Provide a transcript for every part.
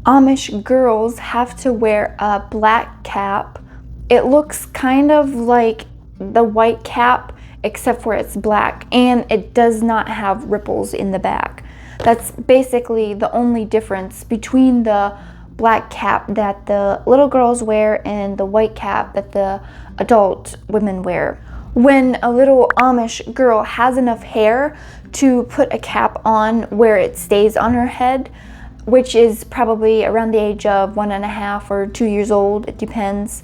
Amish girls have to wear a black cap. It looks kind of like the white cap, except for it's black, and it does not have ripples in the back. That's basically the only difference between the black cap that the little girls wear and the white cap that the adult women wear. When a little Amish girl has enough hair to put a cap on where it stays on her head, which is probably around the age of 1.5 or 2 years old, it depends,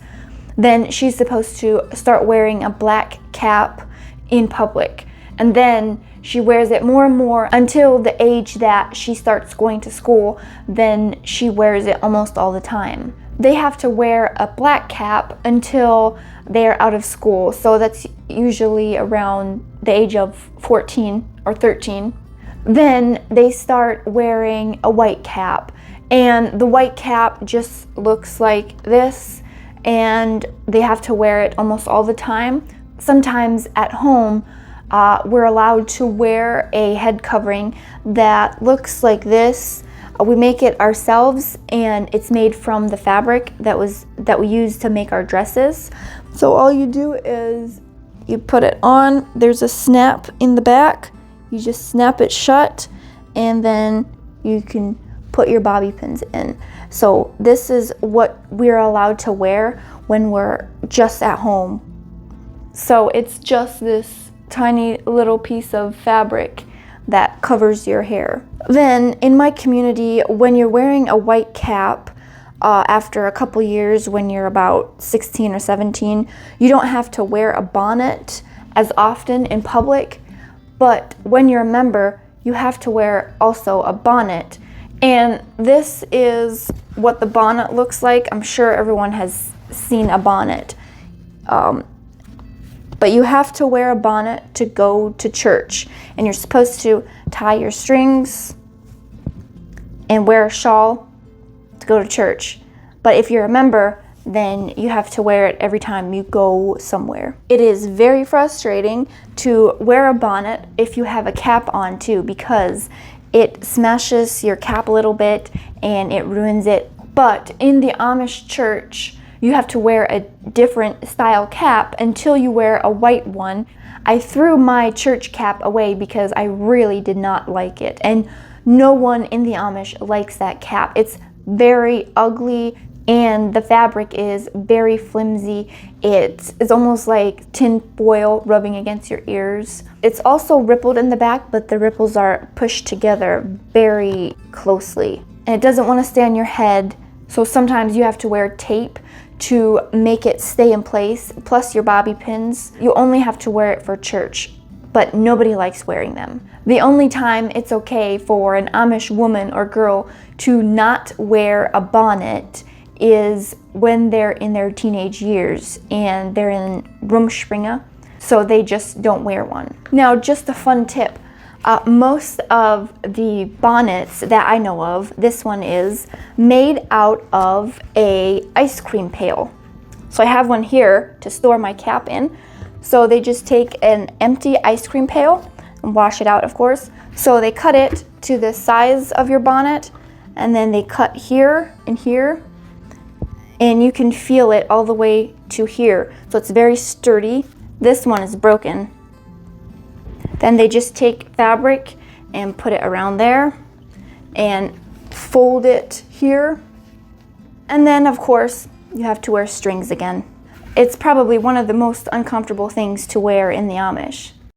then she's supposed to start wearing a black cap in public. And then she wears it more and more until the age that she starts going to school. Then she wears it almost all the time. They have to wear a black cap until they're out of school. So that's usually around the age of 14 or 13. Then they start wearing a white cap, and the white cap just looks like this, and they have to wear it almost all the time. Sometimes at home, we're allowed to wear a head covering that looks like this. We make it ourselves, and it's made from the fabric that we use to make our dresses. So all you do is you put it on. There's a snap in the back. You just snap it shut, and then you can put your bobby pins in. So this is what we're allowed to wear when we're just at home. So it's just this tiny little piece of fabric that covers your hair. Then in my community, when you're wearing a white cap, after a couple years, when you're about 16 or 17, you don't have to wear a bonnet as often in public. But when you're a member, you have to wear also a bonnet. And this is what the bonnet looks like. I'm sure everyone has seen a bonnet. But you have to wear a bonnet to go to church. And you're supposed to tie your strings and wear a shawl to go to church. But if you're a member, then you have to wear it every time you go somewhere. It is very frustrating to wear a bonnet if you have a cap on too, because it smashes your cap a little bit and it ruins it. But in the Amish church, you have to wear a different style cap until you wear a white one. I threw my church cap away because I really did not like it. And no one in the Amish likes that cap. It's very ugly, and the fabric is very flimsy. It's almost like tin foil rubbing against your ears. It's also rippled in the back, but the ripples are pushed together very closely. And it doesn't want to stay on your head, so sometimes you have to wear tape to make it stay in place, plus your bobby pins. You only have to wear it for church, but nobody likes wearing them. The only time it's okay for an Amish woman or girl to not wear a bonnet is when they're in their teenage years and they're in Rumspringa, so they just don't wear one. Now, just a fun tip. Most of the bonnets that I know of, this one is made out of a ice cream pail. So I have one here to store my cap in. So they just take an empty ice cream pail and wash it out, of course. So they cut it to the size of your bonnet, and then they cut here and here, and you can feel it all the way to here. So it's very sturdy. This one is broken. Then they just take fabric and put it around there and fold it here. And then, of course, you have to wear strings again. It's probably one of the most uncomfortable things to wear in the Amish.